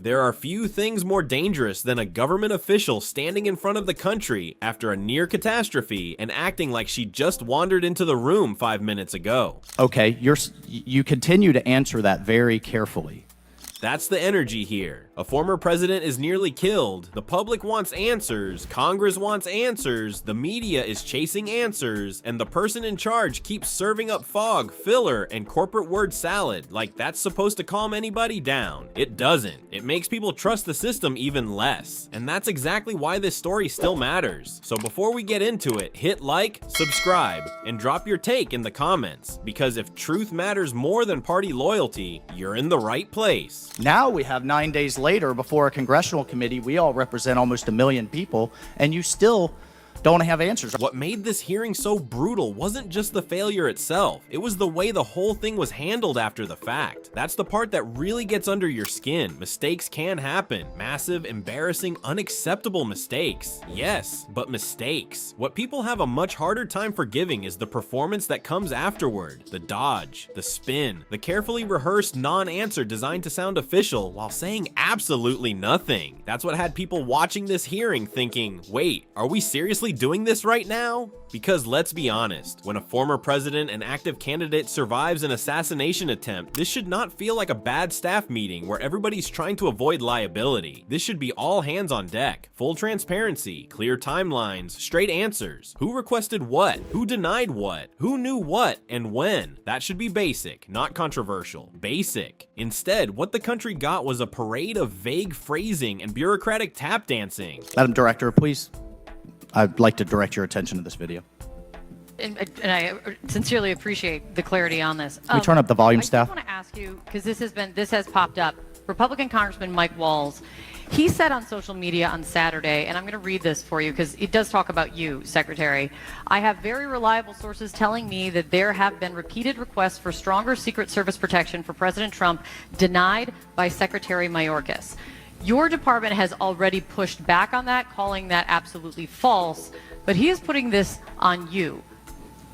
There are few things more dangerous than a government official standing in front of the country after a near catastrophe and acting like she just wandered into the room 5 minutes ago. Okay, you continue to answer that very carefully. That's the energy here. A former president is nearly killed. The public wants answers. Congress wants answers. The media is chasing answers. And the person in charge keeps serving up fog, filler, and corporate word salad like that's supposed to calm anybody down. It doesn't. It makes people trust the system even less. And that's exactly why this story still matters. So before we get into it, hit like, subscribe, and drop your take in the comments. Because if truth matters more than party loyalty, you're in the right place. Now we have 9 days later before a congressional committee. We all represent almost 1 million people, and you still don't have answers. What made this hearing so brutal wasn't just the failure itself. It was the way the whole thing was handled after the fact. That's the part that really gets under your skin. Mistakes can happen. Massive, embarrassing, unacceptable mistakes. Yes, but mistakes. What people have a much harder time forgiving is the performance that comes afterward. The dodge, the spin, the carefully rehearsed non-answer designed to sound official while saying absolutely nothing. That's what had people watching this hearing thinking, wait, are we seriously doing this right now? Because let's be honest, when a former president and active candidate survives an assassination attempt, this should not feel like a bad staff meeting where everybody's trying to avoid liability. This should be all hands on deck, full transparency, clear timelines, straight answers. Who requested what? Who denied what? Who knew what and when? That should be basic, not controversial. Basic. Instead, what the country got was a parade of vague phrasing and bureaucratic tap dancing. Madam Director, please. I'd like to direct your attention to this video. And I sincerely appreciate the clarity on this. Can we turn up the volume, staff? I want to ask you, because this has popped up. Republican Congressman Mike Waltz, he said on social media on Saturday, and I'm going to read this for you because it does talk about you, Secretary. I have very reliable sources telling me that there have been repeated requests for stronger Secret Service protection for President Trump denied by Secretary Mayorkas. Your department has already pushed back on that, calling that absolutely false, but he is putting this on you.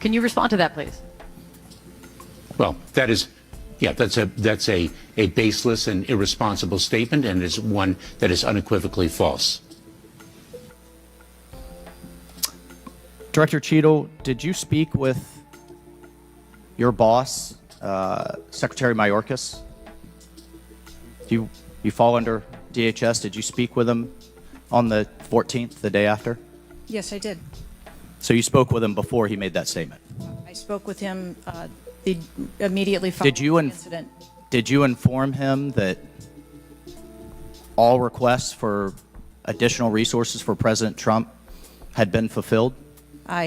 Can you respond to that, please? Well, that's a baseless and irresponsible statement, and is one that is unequivocally false. Director Cheatle, did you speak with your boss, Secretary Mayorkas? You fall under DHS. Did you speak with him on the 14th, the day after? Yes, I did. So you spoke with him before he made that statement? I spoke with him immediately following the incident. Did you inform him that all requests for additional resources for President Trump had been fulfilled?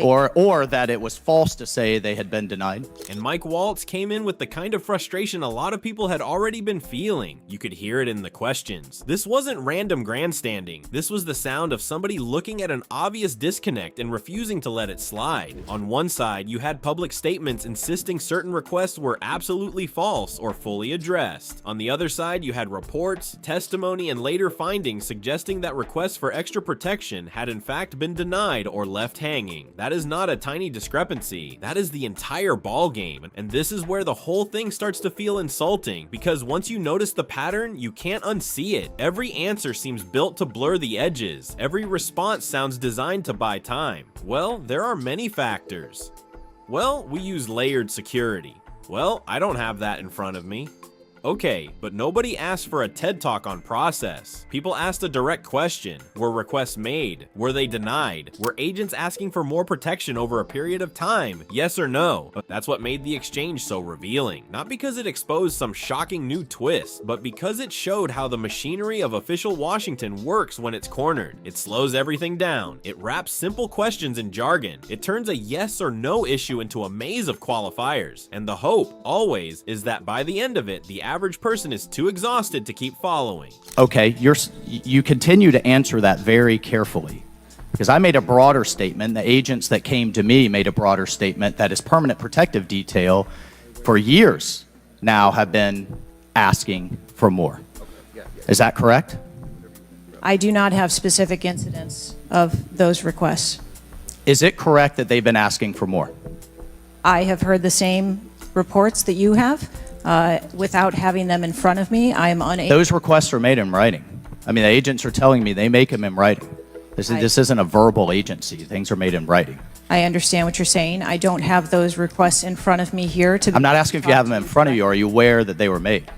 Or that it was false to say they had been denied? And Mike Waltz came in with the kind of frustration a lot of people had already been feeling. You could hear it in the questions. This wasn't random grandstanding. This was the sound of somebody looking at an obvious disconnect and refusing to let it slide. On one side, you had public statements insisting certain requests were absolutely false or fully addressed. On the other side, you had reports, testimony, and later findings suggesting that requests for extra protection had in fact been denied or left hanging. That is not a tiny discrepancy. That is the entire ballgame. And this is where the whole thing starts to feel insulting, because once you notice the pattern, you can't unsee it. Every answer seems built to blur the edges. Every response sounds designed to buy time. Well, there are many factors. Well, we use layered security. Well, I don't have that in front of me. Okay, but nobody asked for a TED Talk on process. People asked a direct question. Were requests made? Were they denied? Were agents asking for more protection over a period of time? Yes or no? That's what made the exchange so revealing. Not because it exposed some shocking new twist, but because it showed how the machinery of official Washington works when it's cornered. It slows everything down. It wraps simple questions in jargon. It turns a yes or no issue into a maze of qualifiers. And the hope, always, is that by the end of it, the average person is too exhausted to keep following. Okay, you continue to answer that very carefully, because I made a broader statement. The agents that came to me made a broader statement that is permanent protective detail for years now have been asking for more. Is that correct? I do not have specific incidents of those requests. Is it correct that they've been asking for more? I have heard the same reports that you have, without having them in front of me, I am unable. Those requests are made in writing. I mean, the agents are telling me they make them in writing. This isn't a verbal agency. Things are made in writing. I understand what you're saying. I don't have those requests in front of me here to. I'm not asking if you have them in front of you. Are you aware that they were made?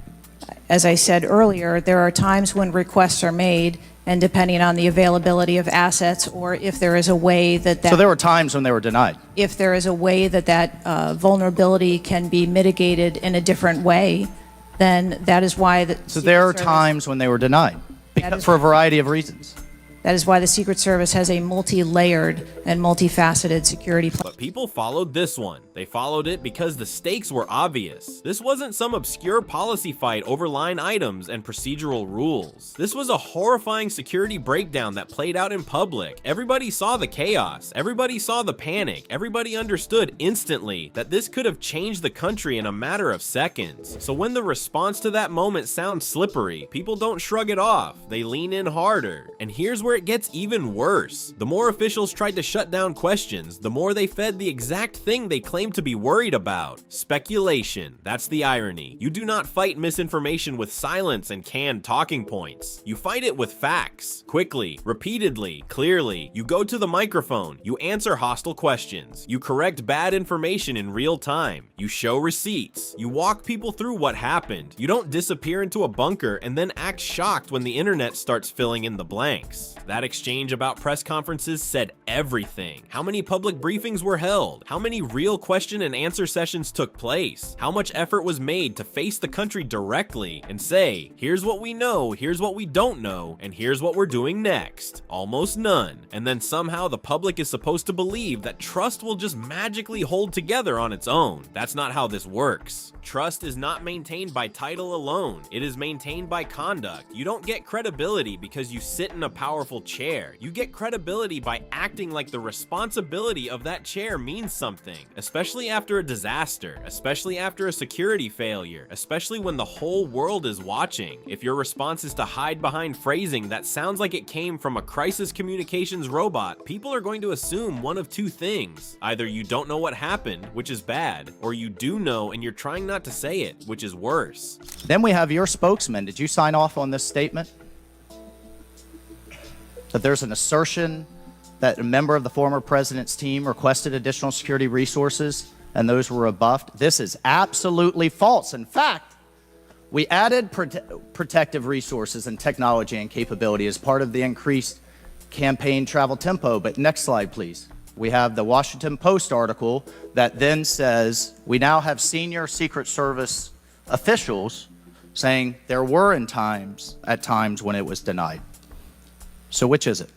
As I said earlier, there are times when requests are made, and depending on the availability of assets, or if there is a way that So there were times when they were denied. if there is a way that vulnerability can be mitigated in a different way, then that is why the. So there are Secret Service- times when they were denied That is- for a variety of reasons. That is why the Secret Service has a multi-layered and multifaceted security plan. But people followed this one. They followed it because the stakes were obvious. This wasn't some obscure policy fight over line items and procedural rules. This was a horrifying security breakdown that played out in public. Everybody saw the chaos. Everybody saw the panic. Everybody understood instantly that this could have changed the country in a matter of seconds. So when the response to that moment sounds slippery, people don't shrug it off. They lean in harder. And here's where it gets even worse. The more officials tried to shut down questions, the more they fed the exact thing they claimed to be worried about. Speculation. That's the irony. You do not fight misinformation with silence and canned talking points. You fight it with facts. Quickly, repeatedly, clearly. You go to the microphone. You answer hostile questions. You correct bad information in real time. You show receipts. You walk people through what happened. You don't disappear into a bunker and then act shocked when the internet starts filling in the blanks. That exchange about press conferences said everything. How many public briefings were held? How many real question and answer sessions took place? How much effort was made to face the country directly and say, here's what we know, here's what we don't know, and here's what we're doing next? Almost none. And then somehow the public is supposed to believe that trust will just magically hold together on its own. That's not how this works. Trust is not maintained by title alone. It is maintained by conduct. You don't get credibility because you sit in a powerful chair. You get credibility by acting like the responsibility of that chair means something, especially after a disaster, especially after a security failure, especially when the whole world is watching. If your response is to hide behind phrasing that sounds like it came from a crisis communications robot, people are going to assume one of two things. Either you don't know what happened, which is bad, or you do know and you're trying not to say it, which is worse. Then we have your spokesman. Did you sign off on this statement? That there's an assertion that a member of the former president's team requested additional security resources and those were rebuffed. This is absolutely false. In fact, we added protective resources and technology and capability as part of the increased campaign travel tempo. But next slide, please. We have the Washington Post article that then says we now have senior Secret Service officials saying there were at times when it was denied. So which is it?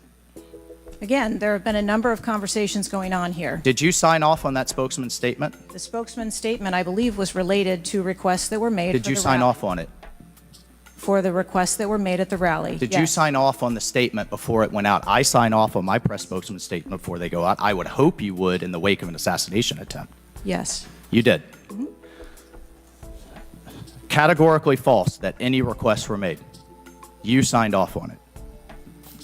Again, there have been a number of conversations going on here. Did you sign off on that spokesman's statement? The spokesman's statement, I believe, was related to requests that were made. Did you sign off on it? For the requests that were made at the rally. Did you sign off on the statement before it went out? I sign off on my press spokesman's statement before they go out. I would hope you would in the wake of an assassination attempt. Yes. You did. Categorically false that any requests were made. You signed off on it.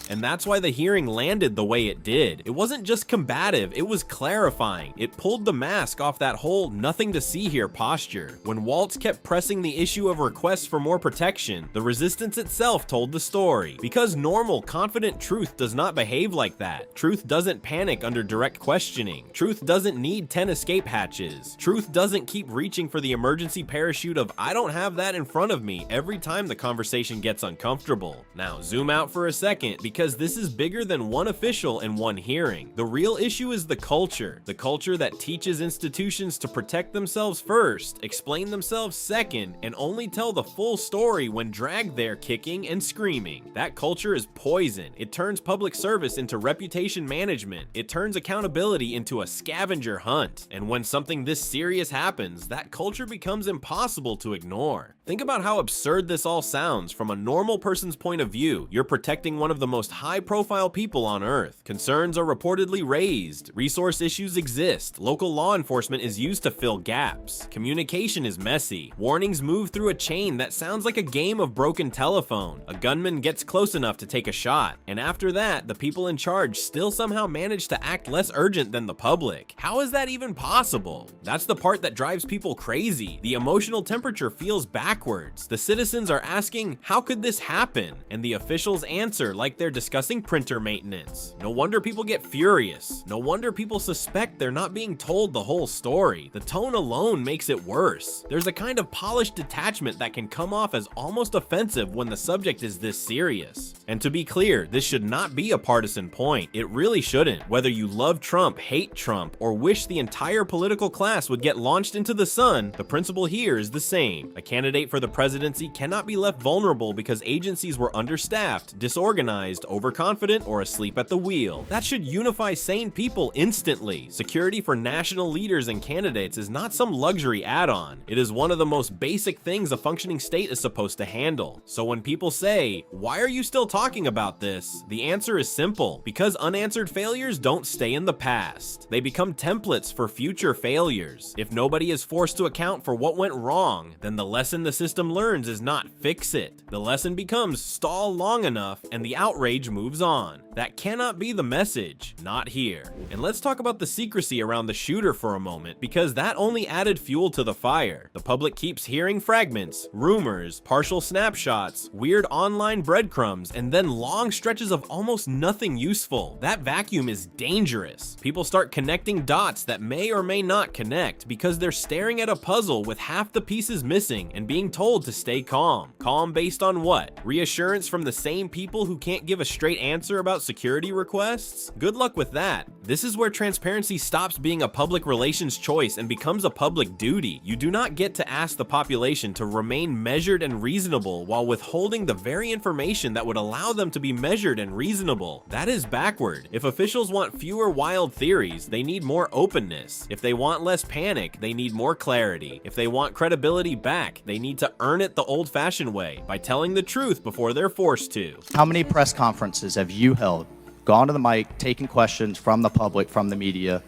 And that's why the hearing landed the way it did. It wasn't just combative, it was clarifying. It pulled the mask off that whole nothing to see here posture. When Waltz kept pressing the issue of requests for more protection, the resistance itself told the story. Because normal, confident truth does not behave like that. Truth doesn't panic under direct questioning. Truth doesn't need 10 escape hatches. Truth doesn't keep reaching for the emergency parachute of I don't have that in front of me every time the conversation gets uncomfortable. Now zoom out for a second, because this is bigger than one official and one hearing. The real issue is the culture that teaches institutions to protect themselves first, explain themselves second, and only tell the full story when dragged there kicking and screaming. That culture is poison. It turns public service into reputation management. It turns accountability into a scavenger hunt. And when something this serious happens, that culture becomes impossible to ignore. Think about how absurd this all sounds from a normal person's point of view. You're protecting one of the most most high-profile people on Earth. Concerns are reportedly raised, resource issues exist, local law enforcement is used to fill gaps, communication is messy, warnings move through a chain that sounds like a game of broken telephone, a gunman gets close enough to take a shot, and after that, the people in charge still somehow manage to act less urgent than the public. How is that even possible? That's the part that drives people crazy. The emotional temperature feels backwards. The citizens are asking, how could this happen? And the officials answer like they're discussing printer maintenance. No wonder people get furious. No wonder people suspect they're not being told the whole story. The tone alone makes it worse. There's a kind of polished detachment that can come off as almost offensive when the subject is this serious. And to be clear, this should not be a partisan point. It really shouldn't. Whether you love Trump, hate Trump, or wish the entire political class would get launched into the sun, the principle here is the same. A candidate for the presidency cannot be left vulnerable because agencies were understaffed, disorganized, overconfident, or asleep at the wheel. That should unify sane people instantly. Security for national leaders and candidates is not some luxury add-on. It is one of the most basic things a functioning state is supposed to handle. So when people say, why are you still talking about this? The answer is simple. Because unanswered failures don't stay in the past. They become templates for future failures. If nobody is forced to account for what went wrong, then the lesson the system learns is not fix it. The lesson becomes stall long enough and the outrage moves on. That cannot be the message, not here. And let's talk about the secrecy around the shooter for a moment, because that only added fuel to the fire. The public keeps hearing fragments, rumors, partial snapshots, weird online breadcrumbs, and then long stretches of almost nothing useful. That vacuum is dangerous. People start connecting dots that may or may not connect because they're staring at a puzzle with half the pieces missing and being told to stay calm. Calm based on what? Reassurance from the same people who can't give a straight answer about security requests? Good luck with that. This is where transparency stops being a public relations choice and becomes a public duty. You do not get to ask the population to remain measured and reasonable while withholding the very information that would allow them to be measured and reasonable. That is backward. If officials want fewer wild theories, they need more openness. If they want less panic, they need more clarity. If they want credibility back, they need to earn it the old-fashioned way, by telling the truth before they're forced to. How many press conferences have you held, gone to the mic, taken questions from the public, from the media?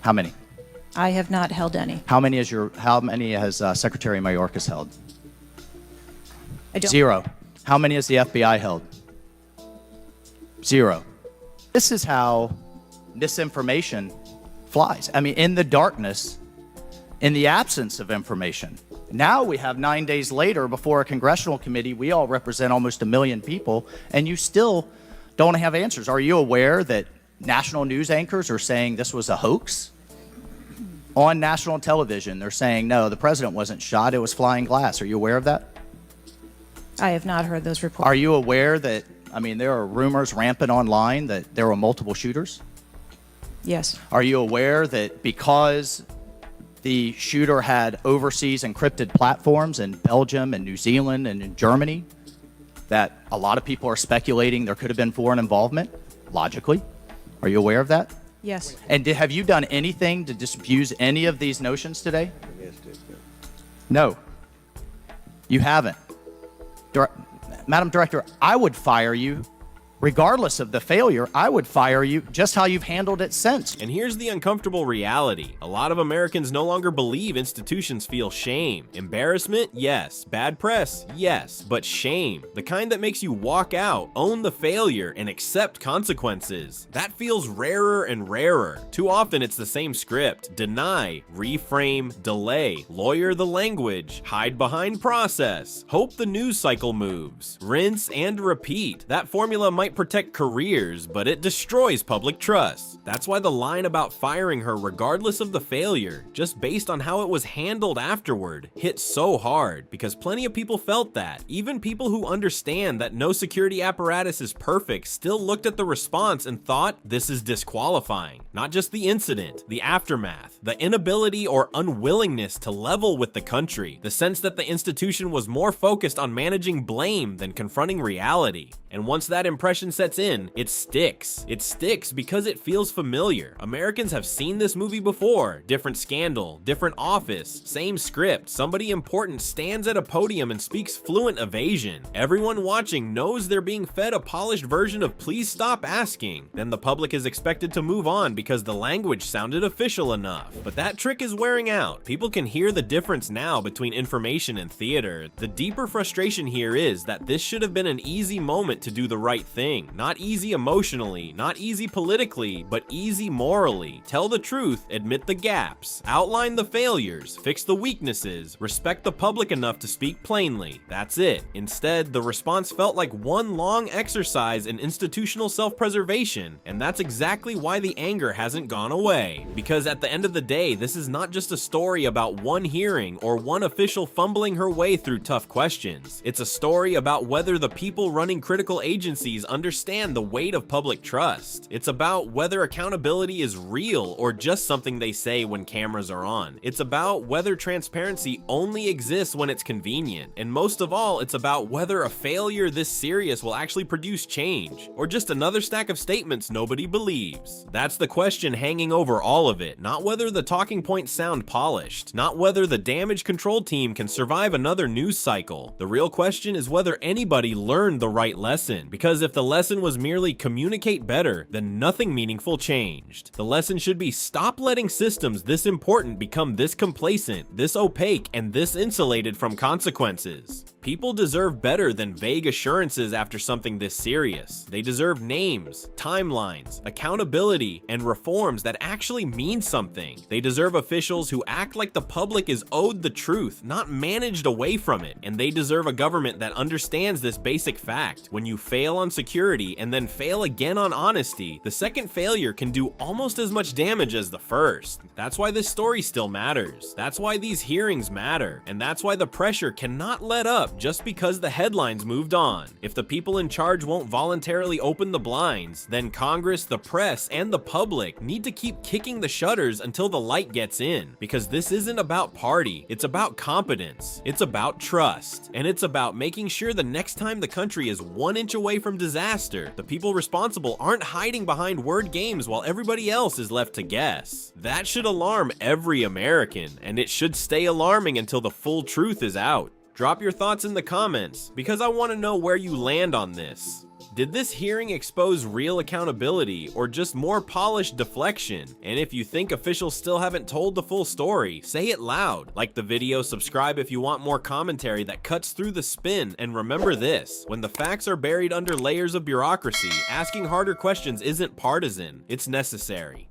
How many? I have not held any. How many has Secretary Mayorkas held? I don't. 0. How many has the FBI held? 0. This is how misinformation flies. I mean, in the darkness, in the absence of information. Now we have 9 days later before a congressional committee, we all represent almost 1 million people, and you still don't have answers. Are you aware that national news anchors are saying this was a hoax? On national television, they're saying, no, the president wasn't shot, it was flying glass. Are you aware of that? I have not heard those reports. Are you aware that, I mean, there are rumors rampant online that there were multiple shooters? Yes. Are you aware that because the shooter had overseas encrypted platforms in Belgium and New Zealand and in Germany, that a lot of people are speculating there could have been foreign involvement, logically? Are you aware of that? Yes. And have you done anything to disabuse any of these notions today? No. You haven't. Madam Director, I would fire you. Regardless of the failure, I would fire you just how you've handled it since. And here's the uncomfortable reality. A lot of Americans no longer believe institutions feel shame. Embarrassment? Yes. Bad press? Yes. But shame, the kind that makes you walk out, own the failure, and accept consequences. That feels rarer and rarer. Too often it's the same script. Deny, reframe, delay, lawyer the language, hide behind process, hope the news cycle moves, rinse and repeat. That formula might protect careers, but it destroys public trust. That's why the line about firing her regardless of the failure, just based on how it was handled afterward, hit so hard, because plenty of people felt that. Even people who understand that no security apparatus is perfect still looked at the response and thought, this is disqualifying. Not just the incident, the aftermath, the inability or unwillingness to level with the country, the sense that the institution was more focused on managing blame than confronting reality. And once that impression question sets in, it sticks. It sticks because it feels familiar. Americans have seen this movie before. Different scandal, different office, same script. Somebody important stands at a podium and speaks fluent evasion. Everyone watching knows they're being fed a polished version of "please stop asking." Then the public is expected to move on because the language sounded official enough. But that trick is wearing out. People can hear the difference now between information and theater. The deeper frustration here is that this should have been an easy moment to do the right thing. Not easy emotionally, not easy politically, but easy morally. Tell the truth, admit the gaps, outline the failures, fix the weaknesses, respect the public enough to speak plainly. That's it. Instead, the response felt like one long exercise in institutional self-preservation, and that's exactly why the anger hasn't gone away. Because at the end of the day, this is not just a story about one hearing or one official fumbling her way through tough questions. It's a story about whether the people running critical agencies understand the weight of public trust. It's about whether accountability is real or just something they say when cameras are on. It's about whether transparency only exists when it's convenient. And most of all, it's about whether a failure this serious will actually produce change, or just another stack of statements nobody believes. That's the question hanging over all of it, not whether the talking points sound polished, not whether the damage control team can survive another news cycle. The real question is whether anybody learned the right lesson, because if the lesson was merely communicate better, then nothing meaningful changed. The lesson should be stop letting systems this important become this complacent, this opaque, and this insulated from consequences. People deserve better than vague assurances after something this serious. They deserve names, timelines, accountability, and reforms that actually mean something. They deserve officials who act like the public is owed the truth, not managed away from it. And they deserve a government that understands this basic fact. When you fail on security and then fail again on honesty, the second failure can do almost as much damage as the first. That's why this story still matters. That's why these hearings matter. And that's why the pressure cannot let up just because the headlines moved on. If the people in charge won't voluntarily open the blinds, then Congress, the press, and the public need to keep kicking the shutters until the light gets in. Because this isn't about party, it's about competence, it's about trust, and it's about making sure the next time the country is 1 inch away from disaster, the people responsible aren't hiding behind word games while everybody else is left to guess. That should alarm every American, and it should stay alarming until the full truth is out. Drop your thoughts in the comments, because I want to know where you land on this. Did this hearing expose real accountability or just more polished deflection? And if you think officials still haven't told the full story, say it loud. Like the video, subscribe if you want more commentary that cuts through the spin, and remember this: when the facts are buried under layers of bureaucracy, asking harder questions isn't partisan, it's necessary.